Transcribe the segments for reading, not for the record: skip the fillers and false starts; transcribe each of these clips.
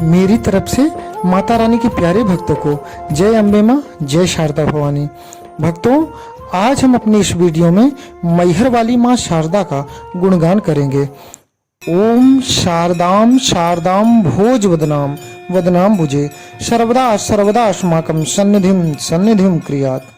मेरी तरफ से माता रानी के प्यारे भक्तों को जय अम्बे माँ, जय शारदा भवानी। भक्तों, आज हम अपने इस वीडियो में मैहर वाली माँ शारदा का गुणगान करेंगे। ओम शारदाम शारदाम भोज वदनाम वदनाम भुजे सर्वदा सर्वदा अस्माकं सन्निधिम सन्निधिम क्रियात्।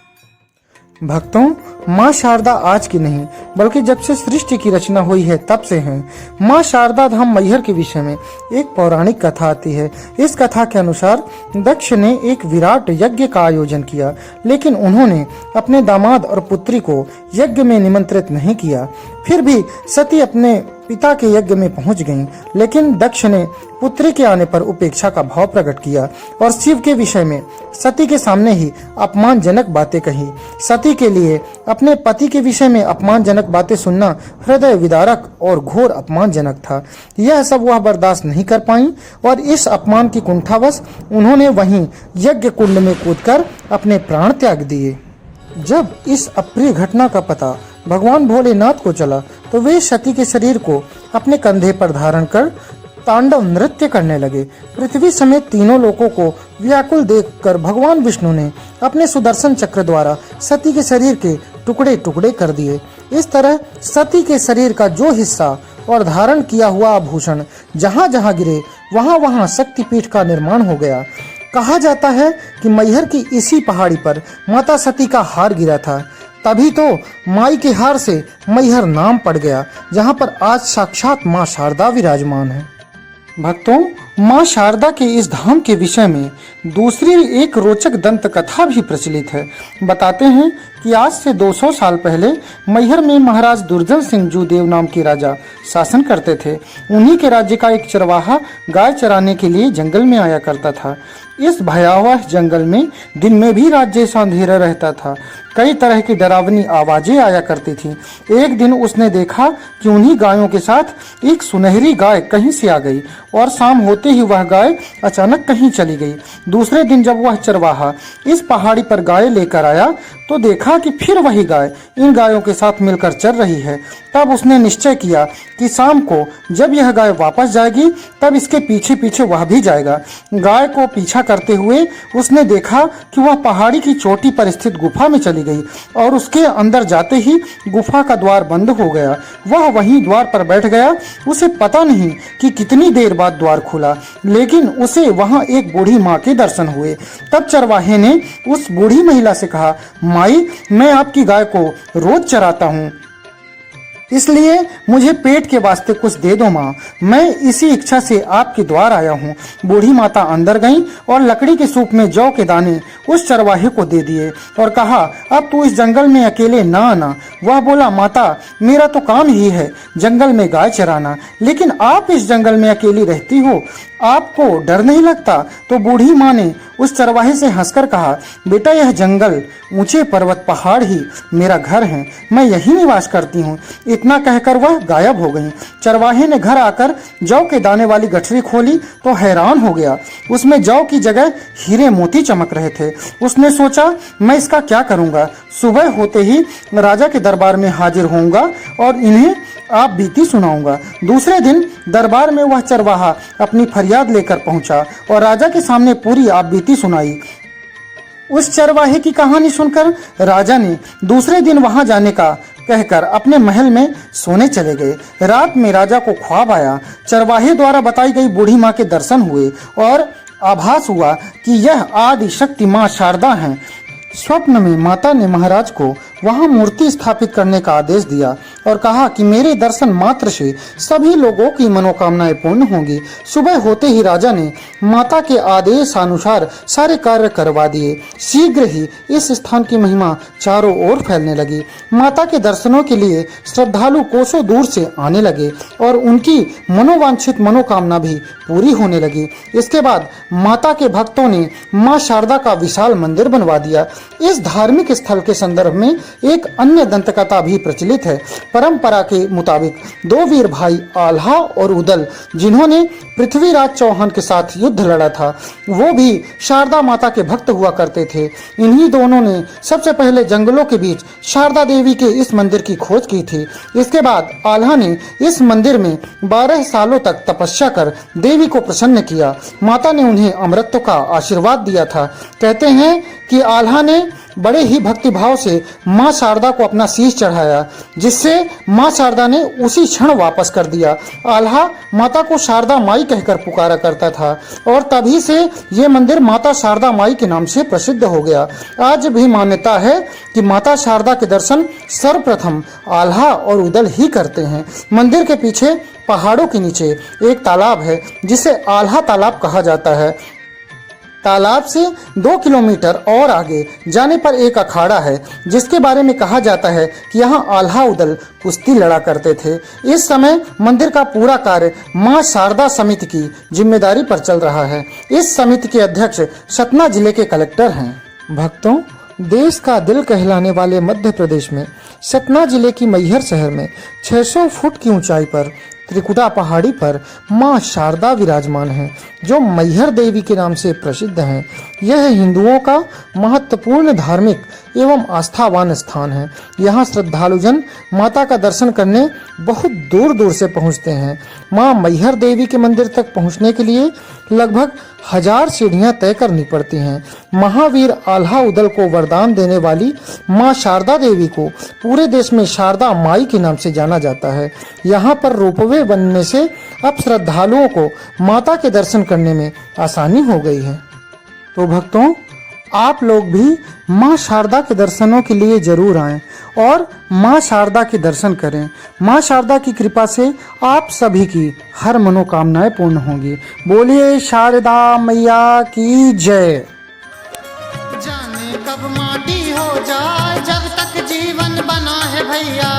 भक्तों, माँ शारदा आज की नहीं बल्कि जब से सृष्टि की रचना हुई है तब से हैं। माँ शारदा धाम मैहर के विषय में एक पौराणिक कथा आती है। इस कथा के अनुसार दक्ष ने एक विराट यज्ञ का आयोजन किया, लेकिन उन्होंने अपने दामाद और पुत्री को यज्ञ में निमंत्रित नहीं किया। फिर भी सती अपने पिता के यज्ञ में पहुंच गईं, लेकिन दक्ष ने पुत्री के आने पर उपेक्षा का भाव प्रकट किया और शिव के विषय में सती के सामने ही अपमानजनक बातें कही। सती के लिए अपने पति के विषय में अपमानजनक बातें सुनना हृदय विदारक और घोर अपमानजनक था। यह सब वह बर्दाश्त नहीं कर पाई और इस अपमान की कुंठावश उन्होंने वहीं यज्ञ कुंड में कूदकर अपने प्राण त्याग दिए। जब इस अप्रिय घटना का पता भगवान भोलेनाथ को चला तो वे सती के शरीर को अपने कंधे पर धारण कर तांडव नृत्य करने लगे। पृथ्वी समेत तीनों लोकों को व्याकुल देखकर भगवान विष्णु ने अपने सुदर्शन चक्र द्वारा सती के शरीर के टुकड़े टुकड़े कर दिए। इस तरह सती के शरीर का जो हिस्सा और धारण किया हुआ आभूषण जहाँ जहाँ गिरे वहाँ वहाँ शक्तिपीठ का निर्माण हो गया। कहा जाता है कि मैहर की इसी पहाड़ी पर माता सती का हार गिरा था, तभी तो माई के हार से मैहर नाम पड़ गया, जहाँ पर आज साक्षात माँ शारदा विराजमान है। भक्तों, माँ शारदा के इस धाम के विषय में दूसरी एक रोचक दंत कथा भी प्रचलित है। बताते हैं कि आज से 200 साल पहले मैहर में महाराज दुर्जन सिंह जूदेव नाम के राजा शासन करते थे। उन्हीं के राज्य का एक चरवाहा गाय चराने के लिए जंगल में आया करता था। इस भयावह जंगल में दिन में भी रात जैसा अंधेरा रहता था। कई तरह की डरावनी आवाजें आया करती थीं। एक दिन उसने देखा कि उन्हीं गायों के साथ एक सुनहरी गाय कहीं से आ गई और शाम होते ही वह गाय अचानक कहीं चली गई। दूसरे दिन जब वह चरवाहा इस पहाड़ी पर गाय लेकर आया तो देखा कि फिर वही गाय इन गायों के साथ मिलकर चल रही है। तब उसने निश्चय किया कि शाम को जब यह गाय वापस जाएगी तब इसके पीछे पीछे वह भी जाएगा। गाय को पीछा करते हुए उसने देखा कि वह पहाड़ी की चोटी पर स्थित गुफा में चली गई और उसके अंदर जाते ही गुफा का द्वार बंद हो गया। वह वहीं द्वार पर बैठ गया। उसे पता नहीं कि कितनी देर बाद द्वार खुला, लेकिन उसे वहां एक बूढ़ी माँ के दर्शन हुए। तब चरवाहे ने उस बूढ़ी महिला से कहा, माई, मैं आपकी गाय को रोज चराता हूँ, इसलिए मुझे पेट के वास्ते कुछ दे दो माँ, मैं इसी इच्छा से आपके द्वार आया हूँ। बूढ़ी माता अंदर गईं और लकड़ी के सूप में जौ के दाने उस चरवाहे को दे दिए और कहा, अब तू इस जंगल में अकेले ना आना। वह बोला, माता, मेरा तो काम ही है जंगल में गाय चराना, लेकिन आप इस जंगल में अकेली रहती हो, आपको डर नहीं लगता? तो बूढ़ी माँ ने उस चरवाहे से हंसकर कहा, बेटा, यह जंगल, ऊंचे पर्वत, पहाड़ ही मेरा घर है, मैं यही निवास करती हूँ। इतना कहकर वह गायब हो गई। चरवाहे ने घर आकर जौ के दाने वाली गठरी खोली तो हैरान हो गया। उसमें जौ की जगह हीरे मोती चमक रहे थे। उसने सोचा, मैं इसका क्या करूँगा? सुबह होते ही राजा के दरबार में हाजिर होऊंगा और इन्हें आप बीती सुनाऊंगा। दूसरे दिन दरबार में वह चरवाहा अपनी फरियाद लेकर पहुंचा और राजा के सामने पूरी आप बीती सुनाई। उस चरवाहे की कहानी सुनकर राजा ने दूसरे दिन वहां जाने का कहकर अपने महल में सोने चले गए। रात में राजा को ख्वाब आया। चरवाहे द्वारा बताई गई बूढ़ी माँ के दर्शन हुए और आभास हुआ कि यह आदि शक्ति माँ शारदा हैं। स्वप्न में माता ने महाराज को वहां मूर्ति स्थापित करने का आदेश दिया और कहा कि मेरे दर्शन मात्र से सभी लोगों की मनोकामनाएं पूर्ण होंगी। सुबह होते ही राजा ने माता के आदेश अनुसार सारे कार्य करवा दिए। शीघ्र ही इस स्थान की महिमा चारों ओर फैलने लगी। माता के दर्शनों के लिए श्रद्धालु कोसों दूर से आने लगे और उनकी मनोवांछित मनोकामना भी पूरी होने लगी। इसके बाद माता के भक्तों ने माँ शारदा का विशाल मंदिर बनवा दिया। इस धार्मिक स्थल के संदर्भ में एक अन्य दंतकथा भी प्रचलित है। परंपरा के मुताबिक दो वीर भाई आल्हा और उदल, जिन्होंने पृथ्वीराज चौहान के साथ युद्ध लड़ा था, वो भी शारदा माता के भक्त हुआ करते थे। इन्हीं दोनों ने सबसे पहले जंगलों के बीच शारदा देवी के इस मंदिर की खोज की थी। इसके बाद आल्हा ने इस मंदिर में 12 सालों तक तपस्या कर देवी को प्रसन्न किया। माता ने उन्हें अमृत का आशीर्वाद दिया था। कहते हैं कि आल्हा ने बड़े ही भक्तिभाव से मां शारदा को अपना शीश चढ़ाया, जिससे मां शारदा ने उसी क्षण वापस कर दिया। आल्हा माता को शारदा माई कहकर पुकारा करता था और तभी से ये मंदिर माता शारदा माई के नाम से प्रसिद्ध हो गया। आज भी मान्यता है कि माता शारदा के दर्शन सर्वप्रथम आल्हा और उदल ही करते हैं। मंदिर के पीछे पहाड़ों के नीचे एक तालाब है, जिसे आल्हा तालाब कहा जाता है। तालाब से 2 किलोमीटर और आगे जाने पर एक अखाड़ा है, जिसके बारे में कहा जाता है कि यहाँ आल्हा उदल कुश्ती लड़ा करते थे। इस समय मंदिर का पूरा कार्य मां शारदा समिति की जिम्मेदारी पर चल रहा है। इस समिति के अध्यक्ष सतना जिले के कलेक्टर हैं। भक्तों, देश का दिल कहलाने वाले मध्य प्रदेश में सतना जिले की मैहर शहर में 600 फुट की ऊंचाई पर त्रिकुटा पहाड़ी पर मां शारदा विराजमान हैं, जो मैहर देवी के नाम से प्रसिद्ध हैं। यह हिंदुओं का महत्वपूर्ण धार्मिक एवं आस्थावान स्थान है। यहाँ श्रद्धालुजन माता का दर्शन करने बहुत दूर दूर से पहुँचते हैं। मां मैहर देवी के मंदिर तक पहुँचने के लिए लगभग 1000 सीढ़ियां तय करनी पड़ती हैं। महावीर आल्हा उदल को वरदान देने वाली मां शारदा देवी को पूरे देश में शारदा माई के नाम से जाना जाता है। यहाँ पर रोपवे बनने से अब श्रद्धालुओं को माता के दर्शन करने में आसानी हो गई है। तो भक्तों, आप लोग भी मां शारदा के दर्शनों के लिए जरूर आएं और मां शारदा के दर्शन करें। मां शारदा की कृपा से आप सभी की हर मनोकामनाएं पूर्ण होंगी। बोलिए शारदा मैया की जय। जाने कब माटी हो जाए, जब तक जीवन बना है भैया।